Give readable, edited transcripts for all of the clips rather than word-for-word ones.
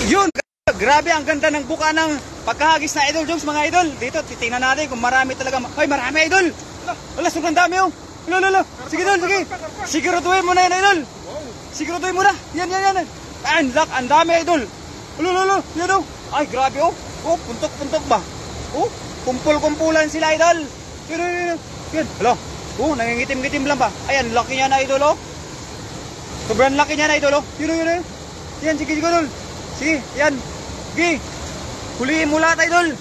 Yun! Grabe, ang ganda ng buka ng pagkahagis na Idol Jones, mga idol. Dito, titingnan natin kung marami talaga. Ay, marami, idol! Wala, sobrang dami, oh! Lolo. Sige, idol, sige! Siguraduhin mo na yan, idol! Siguraduhin mo na! Yan! Ang dami, idol! Lolo, yan, oh! Ay, grabe, oh! Oh, puntok ba? Oh, kumpul-kumpulan sila, idol! Yan! Hala! Oh, nangingitim-gitim lang ba? Ayan, laki niya na, idol, oh! Sobrang laki niya na, idol, oh! Yun! Yan, sige, idol! Sige, yan! Sige! Huliin mo lahat, idol!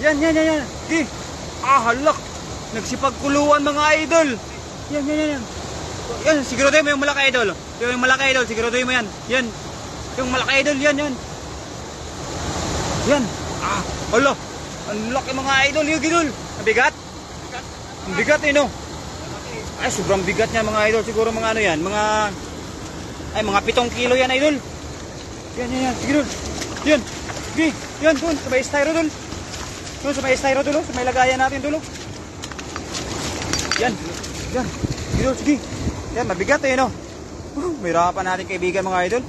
Yan! Sige! Halak! Nagsipagkuluan, mga idol! Yan! Yan, siguraduhin mo yung malaki, idol! Yung malaki, idol, siguraduhin mo yan! Yan! Yung malaki, idol, yan! Yan! Hala! Ang laki, mga idol! Yung idol! Mabigat? Ang bigat, no? Ay, sobrang bigat niya, mga idol. Siguro mga ano yan, mga 7 kilo yan, idol. Yan. Sige, idol. Yan. Sige. Yan, doon. Sa may styro, doon. Doon, sa may styro, doon. Sa may lagayan natin, doon. Yan. Sige, idol. Sige. Yan, mabigat, no? May hirapan natin kaibigan, mga idol.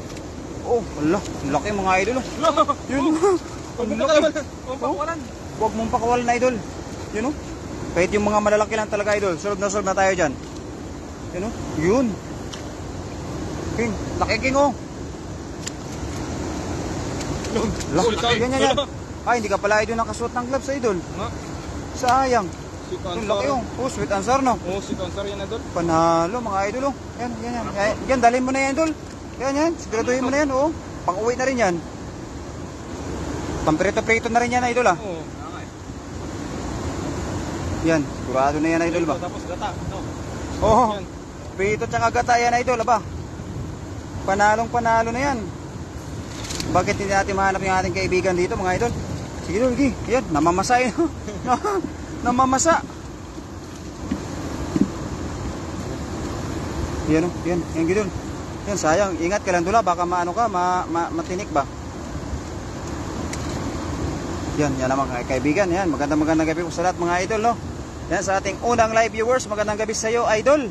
Oh, hala. Ang laki, mga idol. Yun. Ang laki. Huwag mong pakawalan, idol. Yun, oh. Kahit yung mga malalaki lang talaga, idol. Solve na tayo dyan. Yun, oh. Yun. King. Laki, King, oh. Yan. Ay, hindi ka pala, idol, nakasuot ng gloves, idol. Sayang. Yung laki, oh. Oh, sweet answer, no? Oh, sweet answer yan, idol. Panalo, mga idol, oh. Yan, dalhin mo na yan, idol. Yan. Siguraduhin mo na yan, oh. Pang-uwi na rin yan. Pamprito-prito na rin yan, idol, ah. Oo. Yan, sigurado na yan, idol ba? Tapos gata, no? Oo, prito tsaka gata yan, idol, ba? Panalo na yan. Bakit hindi natin mahanap yung ating kaibigan dito, mga idol? Sige, idol, sige. Yan, namamasa yun. Namamasa. Yan, idol. Yan, sayang. Ingat ka lang dula, baka matinik ba? Yan naman, kaibigan. Yan, magandang gabi po sa lahat, mga idol, no? Yan, sa ating unang live viewers, magandang gabi sa iyo, idol.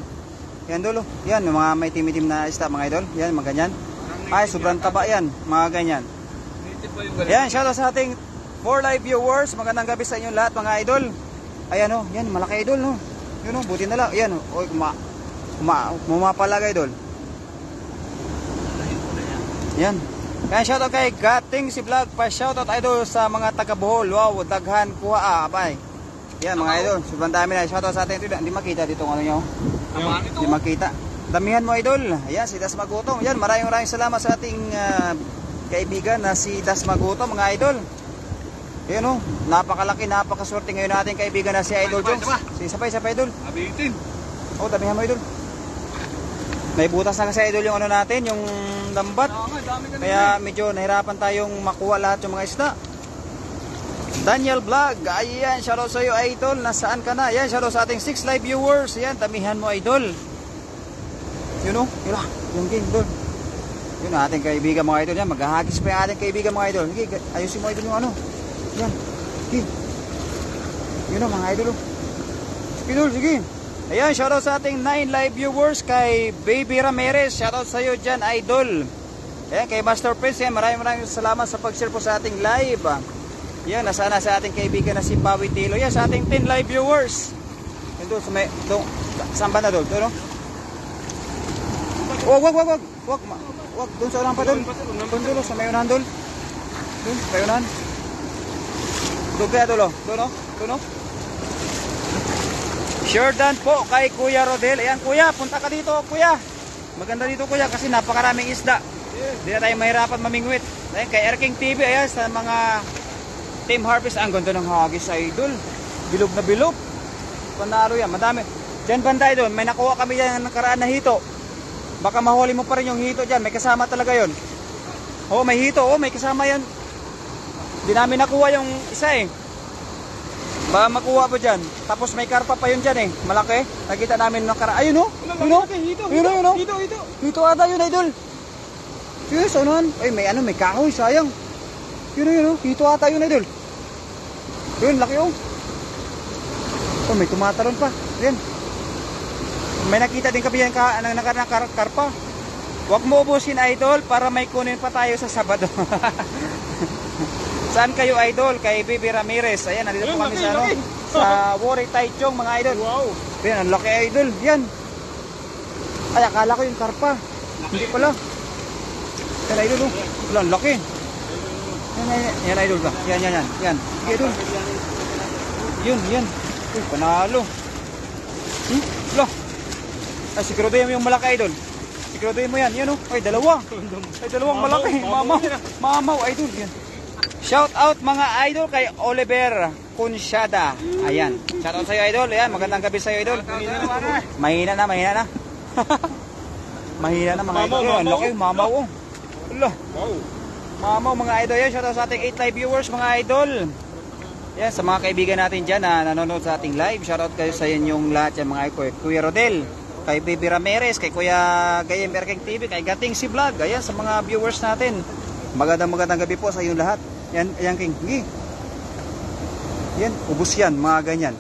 Yan, dulo. Yan, yung mga may timitim na isda, mga idol. Yan, mga ganyan. Ay, sobrang taba yan, mga ganyan. Yan, shoutout sa ating 4 live viewers. Magandang gabi sa inyo lahat, mga idol. Ayan, oh, yan, malaki, idol, no? Yun, oh, buti na lang. Yan, oh, mumapalag, idol. Yan. Kaya shoutout kay Gating si Vlog. Pa-shoutout, idol, sa mga taga Bohol. Wow, daghan kuha, abay. Yan, mga idol, sobrang dami na. Shoutout sa atin ito. Hindi makita dito kung ano nyo. Hindi makita. Damihan mo, idol. Ayan, si Das Magutong. Yan, maraming salamat sa ating kaibigan na si Das Magutong, mga idol. Yan, oh, napakalaki, napakaswerte ngayon natin kaibigan na si Idol Jones. Si sabay, idol. Abitin. Oh, damihan mo, idol. May butas na kasi, idol, yung ano natin, yung lambat. Kaya medyo nahirapan tayong makuha lahat yung mga isda. Daniel Vlog, ayan, shoutout sa iyo, idol. Nasaan ka na? Ayan, shoutout sa ating 6 live viewers. Ayan, damihan mo, idol. Yun, oh, yung game, idol. Yun, ating kaibigan, mga idol. Yan, maghahagis pa yung ating kaibigan, mga idol. Sige, ayusin mo, idol, yung ano. Yan, sige. Yun, oh, mga idol, oh. Idol, sige. Ayan, shoutout sa ating 9 live viewers kay Baby Ramirez. Shoutout sa iyo dyan, idol. Ayan, kay Master Prince. Ayan, maraming salamat sa pag-share po sa ating live. Yan, nasaan na sa ating kaibigan na si Pawi Tilo. Yan, sa ating 10 live viewers. Yan doon, sa may, doon, saan ba na doon? Doon, no? Wag, doon sa unahan pa doon. Doon, sa may unahan doon. Doon, sa may unahan. Doon kaya doon, doon, no? Doon, no? Jordan po kay Kuya Rodel. Ayan, kuya, punta ka dito, kuya. Maganda dito, kuya, kasi napakaraming isda. Hindi na tayo mahirapan mamingwit. Ayan, kay Erking TV, ayan, sa mga Team Harvest. Ang ganda ng hagis, idol. Bilog na bilog. Panalo yan, madami. Diyan banda, idol, may nakuha kami yan ng nakaraan na hito. Baka mahuli mo pa rin yung hito dyan. May kasama talaga yon. Oo, may hito, may kasama yan. Hindi namin nakuha yung isa, eh. Baka makuha po dyan. Tapos may karpa pa yun dyan, eh. Malaki. Nakita namin nakaraan. Ayun, oh. Ayun, oh. Hito ata yun, idol. Yes, anuhan. Ay, may kahoy, sayang. Yun, oh. Hito ata yun, idol. Yun, laki, oh. Oh, may tumatalon pa. Yan. May nakita din kami yan karpa. Huwag mo ubusin, idol, para may kunin pa tayo sa Sabado. Saan kayo, idol? Kay Bibi Ramirez. Ayan, nandito po kami sa, ano, sa Wori Taichung, mga idol. Wow. Ayan, ang laki, idol. Yan. Ay, akala ko yung karpa. Hindi pala. Yan, idol. Oh. Wala, ang laki. Yan, idol ba? Yan. Yan, idol. Yan. Uy, panalo. Wala. Ay, siguraduhin mo yung malaki, idol. Siguraduhin mo yan. Yan, oh. Ay, dalawa. Ay, dalawang malaki. Mamaw, idol. Yan. Shout out mga idol kay Oliver Kunsyada. Ayan. Shout out sa'yo, idol. Ayan, magandang gabi sa'yo, idol. Mahina na. Mahina na mga idol. Ang laki, mamaw, oh. Wala. Mamaw, mga idol. Yan, shout out sa ating 8 live viewers, mga idol. Yan, sa mga kaibigan natin dyan na nanonood sa ating live. Shout out kayo sa inyong lahat yan, mga idol. Kuya Rodel, kay Bibi Ramirez, kay Kuya Gayem Erking TV, kay Gating si Vlog. Ayan, sa mga viewers natin. Magandang gabi po sa inyong lahat. Yan, King. Yan, ubos yan, mga ganyan.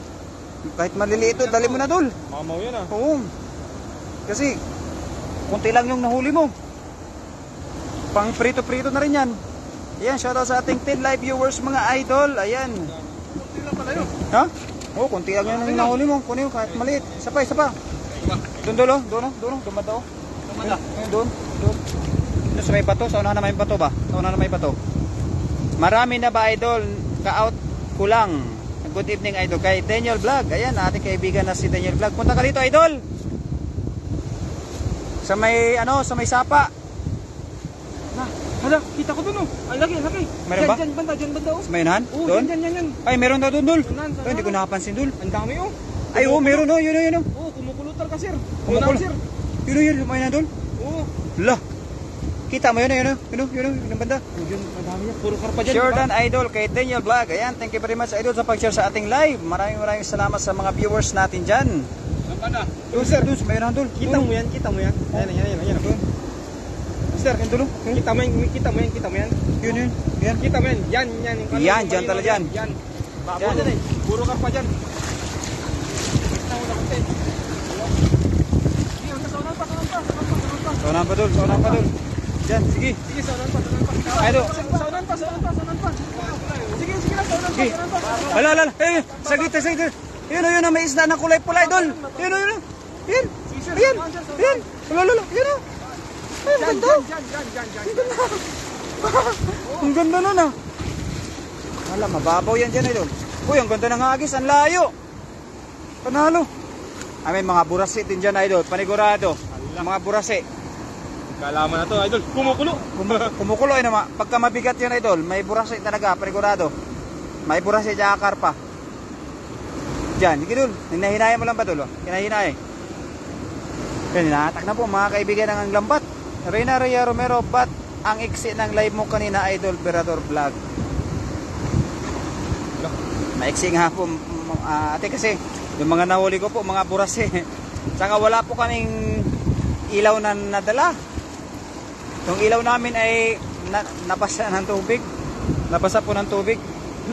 Kahit maliliit ito, dali mo na, dol. Mamaw yan, ah. Oo. Kasi, kunti lang yung nahuli mo. Pang prito-prito na rin yan. Ayan, shoutout sa ating 10 live viewers, mga idol. Ayan. Kunti lang pala yun. Ha? Oo, kunti lang yung nahuli mo. Kunin mo, kahit maliit. Isa pa. Doon, dol, oh. Doon, dumada, oh. Doon. Doon sa may bato, sa unahan na may bato ba? Sa unahan na may bato. Marami na ba, idol? Ka-out ko lang. Good evening, idol. Kay Daniel Vlog. Ayan, ating kaibigan na si Daniel Vlog. Punta ka dito, idol. Sa may sapa. Hala, kita ko dun, oh. Ay, laki. Meron ba? Dyan banda, oh. Sa may unahan? Oo, Doon? dyan. Ay, meron daw doon, dol. Unahan, Ay, hindi ko nakapansin, dol. Ang dami, oh. Ay, oo, meron, oh. Yun. Oo, kumukulutan ka, sir. Kumukulo. Sir. Yun, may na, dol. Oo. Lah. Kita mo yun, yung banda. Oh, yun, ang dami yan. Puro karpa dyan. Jordan Idol kay Daniel Vlog. Ayan, thank you very much, idol, sa pag-share sa ating live. Maraming salamat sa mga viewers natin dyan. Saan na? Doon, sir, may unahan, dol. Kita mo yan. Ayan. Sir, yung dulo. Kita mo yan. Yun. Kita mo yan. Yan. Yan, dyan talaga dyan. Yan. Babo dyan, eh. Puro karpa dyan. Kita mo na konti. Saunahan pa, dol. Dyan, sige. Sige, saunan pa. Idol. Saunan pa. Sige na, saunan pa. Ala. Saglit. Yun, may isda na kulay pula, idol. Yun. Ayan. Ala. Yun, oh. Ay, ang ganda. Ang ganda nun, ah. Wala, mababaw yan dyan, idol. Uy, ang ganda ng hagis. Ang layo. Panalo. May mga burasi din dyan, idol. Panigurado. Mga burasi. Kalaman na to, idol. Kumukulo ay naman. Pagka mabigat yan, idol, may burasi talaga, panigurado. May burasi dyan, karpa. Dyan, hindi dul. Hinahinaya mo lang ba, dul? Hinahinaya. Yan, hinahatak na po, mga kaibigan ng ang lambat. Reyna Romero, ba't ang iksi ng live mo kanina, idol, Berador Vlog? Maiksi nga po, ate, kasi yung mga nahuli ko po, mga burasi. Saka wala po kaming ilaw na nadala. Yung ilaw namin ay napasa ng tubig. Napasa po ng tubig.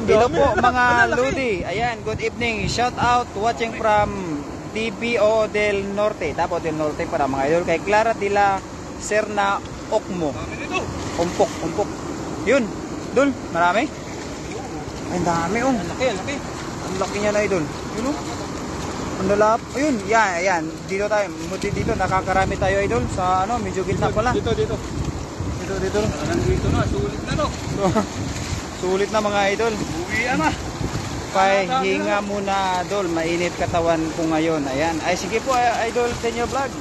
Hello po mga Ludi. Ayan, good evening. Shout out watching from DBO del Norte. Tapos del Norte para mga idol. Kay Clara Dila Serna Okmo. Umpok. Yun. Dul, marami? Ay, ang dami, oh. Laki. Ang laki niya na, idol. Yun, oh. Ang lalap. Ayun, yan. Dito tayo. Dito, nakakarami tayo, idol. Sa ano, medyo gitna pala. Dito. Dito. Nandito na, sulit na, no? Sulit na, mga idol. Uwian na. Pahinga muna, idol. Mainit katawan ko ngayon. Ayan. Ay, sige po, idol, Daniel Vlog.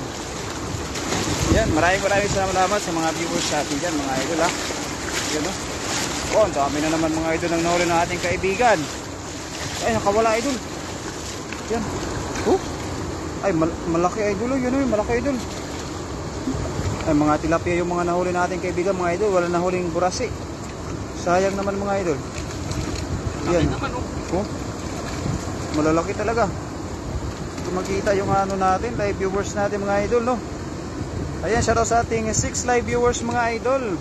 Yan, maraming salamat sa mga viewers natin dyan, mga idol, ha. Yan, no? Oh, ang dami na naman mga idol ng nahuli ng ating kaibigan. Ay, nakawala, idol. Yan. Oh. Ay, malaki, idol. Yun, malaki, idol. Ay, mga tilapia yung mga nahuli nating kaibigan, mga idol. Wala nahuling burasi. Sayang naman, mga idol. Yan. Oh. Malalaki talaga. Kung makita yung ano natin, live viewers natin, mga idol, no? Ayan, shoutout sa ating 6 live viewers, mga idol.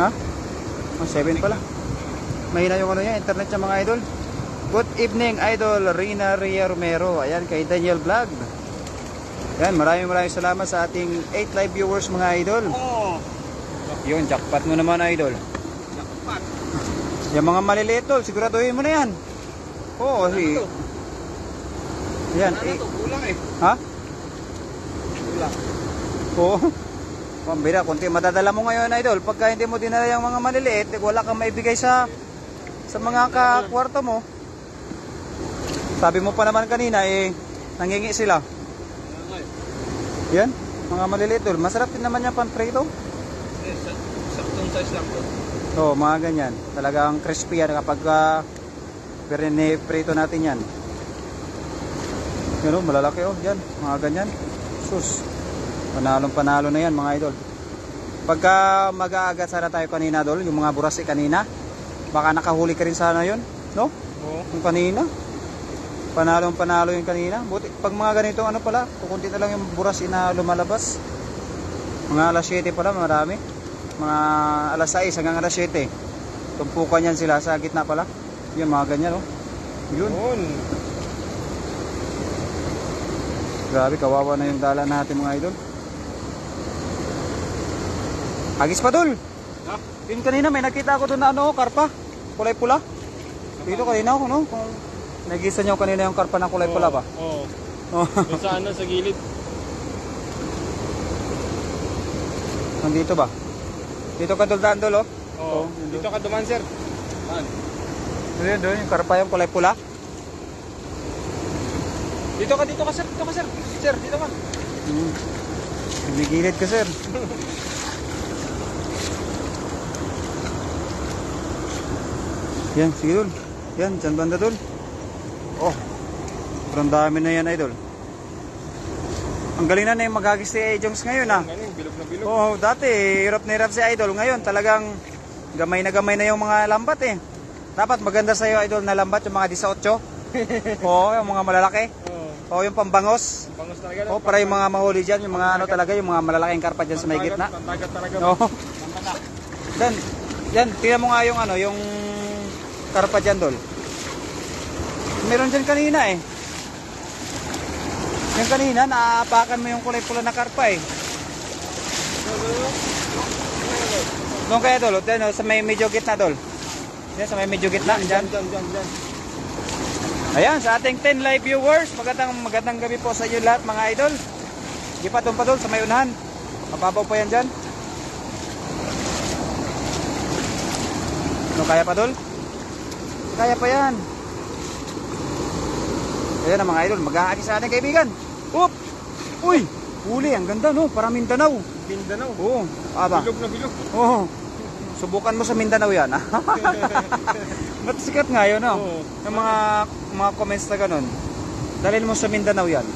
Ha? 7 pala. Mahina yung ano niya, internet niya, mga idol. Good evening, idol Reyna Romero. Ayan, kay Daniel Vlog. Yan, maraming salamat sa ating 8 live viewers mga idol. Oo. Yun, jackpot mo naman idol. Jackpot. Yung mga maliliit tol, siguraduhin mo na yan. Oo, si. to? Yan, Ano to? Kulang eh. ha? Kulang. Oo. Pambira, kunti madadala mo ngayon idol. Pagka hindi mo dinala yung mga maliliit, wala kang maibigay sa mga kakwarto mo. Sabi mo pa naman kanina nangingi sila. Yan, mga maliliit tol. Masarap din naman yung pan-prito. Eh, saktong size lang to. Oo, mga ganyan. Talagang crispy yan kapag prito natin yan. Yan o, malalaki o. Yan, mga ganyan. Sus. Panalo na yan mga idol. Pagka mag-aagat sana tayo kanina idol, yung mga burasi kanina, baka nakahuli ka rin sana yun, no? Oo. Yung kanina. Panalo yung kanina. Buti, pag mga ganito ano pala, kukunti na lang yung burasi na lumalabas. Mga alas 7 pala, marami. Mga alas 6 hanggang alas 7. Tumpukan yan sila sa gitna pala. Yan, mga ganyan, oh. Yun. Yun. Grabe, kawawa na yung dala natin mga idol. Agis pa dul. Ha? Yun kanina may nakita ako doon na ano, karpa. Kulay pula. Dito kanina ako, no? Kung nagisa nyo kanina yung karpa na kulay pula ba? Oo. Oh. Doon sa ano, sa gilid. Nandito ba? Dito ka dul daan dul, oh. Oo. Dito ka duman, sir. Saan? Doon, yung karpa yung kulay pula. Dito ka, sir. Dito ka, sir. Sir, dito ka. Bigilid ka, sir. Yan, sige dul. Yan, dyan banda dul. Oh, parang dami na yan, idol. Ang galing na yung magagis si Jones ngayon, ah. Ano yung bilog na bilog? Oo, dati, hirap na hirap si idol. Ngayon, talagang gamay na yung mga lambat, eh. Dapat maganda sa'yo, idol, na lambat, yung mga 18. Oo, yung mga malalaki. Oo. Oo, yung pambangos. Pangos talaga. Oo, para yung mga mahuli dyan, yung mga ano talaga, yung mga malalaking karpa dyan sa may gitna. Pandagat talaga. Oo. Dan, yan, tingnan mo nga yung ano, yung karpa dyan, dol. Meron dyan kanina, eh. Yung kanina, naaapakan mo yung kulay pula na karpa, eh. Doon kaya, dol, sa may medyo gitna, dol. Yan, sa may medyo gitna, dyan. Dyan. Ayan, sa ating 10 live viewers, magandang gabi po sa inyo lahat mga idol. Di pa doon pa doon sa may unahan. Mababaw pa yan dyan. Ano, kaya pa doon? Kaya pa yan. Ayan ang mga idol, mag-aagi sa ating kaibigan. Oop! Uy! Huli, ang ganda no, para Mindanao. Mindanao. Oo, aba. Bilog na bilog. Oo. Subukan mo sa Mindanao yan, ha? Ba't sikat nga yun, no? Oo. Yung mga comments na ganun. Dalhin mo sa Mindanao yan.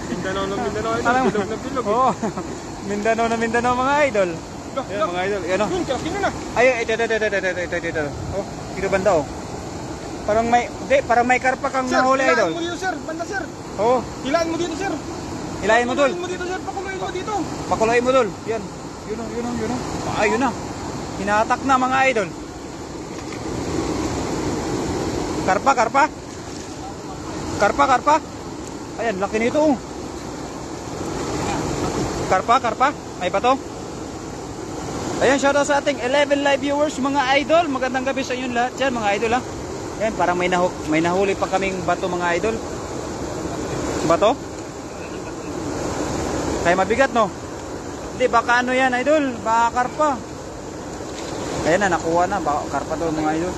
Mindanao na Mindanao. Alam mo? Bilog na bilog. Oo. Mindanao na Mindanao mga idol. Ayan mga idol. Ayan o. Yun, kalaki na. Ayun, ito. Oh, dito banda oh. Parang may karpa kang nahuli idol. Hilaan mo dito, sir. Banda, sir. Oo. Hilaan mo dito, sir. Hilahin mo dul. Pakuluin mo dito, sir. Pakuluin mo dito. Pakuloy mo dul. Yan. Yun o. Ayun na. Hinatak na mga idol. Karpa. Ayan, laki nito oh. Karpa. May bato. Ayan, shoutout sa ating 11 live viewers mga idol. Magandang gabi sa inyo lahat dyan mga idol ha. Ayan, parang may nahuli pa kaming bato mga idol. Bato? Kaya mabigat no? Hindi, baka ano yan idol? Baka karpa. Ayan na, nakuha na. Baka karpa to mga idol.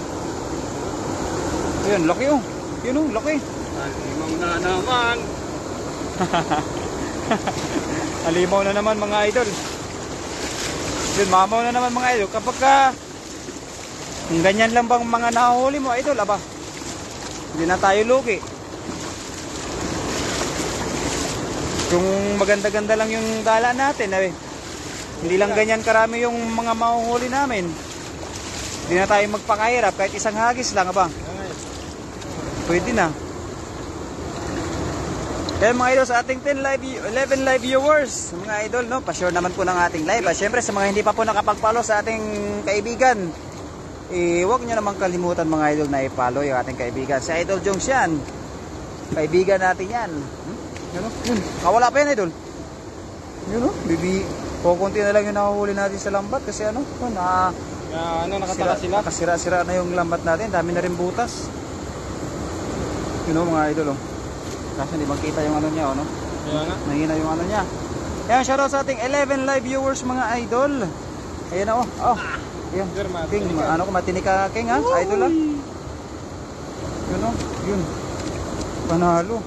Ayan, laki oh. Yun oh, laki. Alimaw na naman. Alimaw na naman mga idol. Yun, mamaw na naman mga idol. Kapag ganyan lang bang mga nahuli mo idol, aba, hindi na tayo lugi. Kung maganda-ganda lang yung dala natin, hindi lang ganyan karami yung mga mahuhuli namin, hindi na tayo magpakahirap kahit isang hagis lang, aba, pwede na. Kaya mga idol, sa ating 11 live viewers, mga idol, no, pa-share naman po ng ating live. Siyempre, sa mga hindi pa po nakapag-follow sa ating kaibigan, huwag nyo naman kalimutan mga idol na i-follow yung ating kaibigan. Si Idol Jones yan. Kaibigan natin yan. Yun, yun. Wala pa yan, idol. Yun, bibi. Kukunti na lang yung nakahuli natin sa lambat kasi ano, nakasira-sira na yung lambat natin. Dami na rin butas. Yun, mga idol. Kasi hindi makita yung ano niya, no? Mahina yung ano niya. Ayan, shoutout sa ating 11 live viewers, mga idol. Ayan na, Ayan, King, ano ko, matinik ka, King, ha? Idol, ha? Yun, yun. Panalo.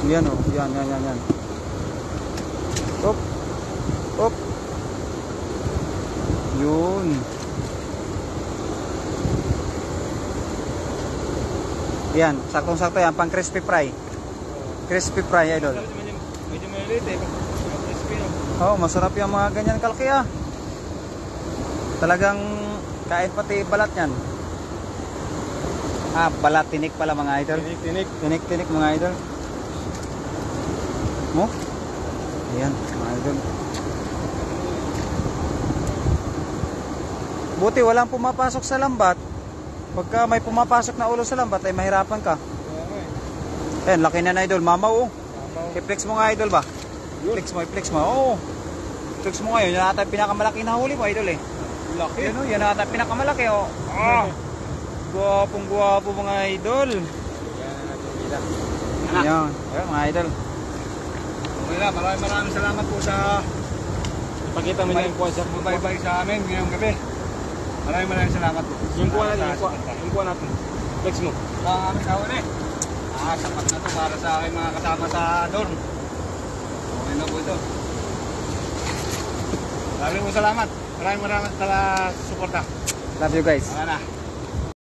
Yan, yan. Op. Op. Yun. Yan, saktong-sakto yan, pang crispy fry. Crispy fry, idol. Medyo maliit eh. Crispy no. Oh, masarap yung mga ganyan kalaki ah. Talagang kahit pati balat yan. Balat tinik pala mga idol. Tinik mga idol. Mo? Ayan, mga idol. Buti walang pumapasok sa lambat. Pagka may pumapasok na ulo sa lambat ay mahirapan ka. Ayan, laki na idol. Mamaw, I-flex mo nga idol ba? I-flex mo. Oo. I-flex mo ngayon. Yan ata pinakamalaki na huli mo idol eh. Laki. Yan ata pinakamalaki oh. Guwapong-guwapo mga idol. Yan mga idol. Okay na, maraming salamat po sa ipakita mo yung kuha sa bye-bye sa amin ngayong gabi. Maraming salamat po. Yung kuha natin. Flex mo. Sa aming kahuli. Sapat na to para sa aking mga kasama sa dorm. Okay na po ito. Maraming salamat. Maraming sa suporta. Love you guys. Wala na.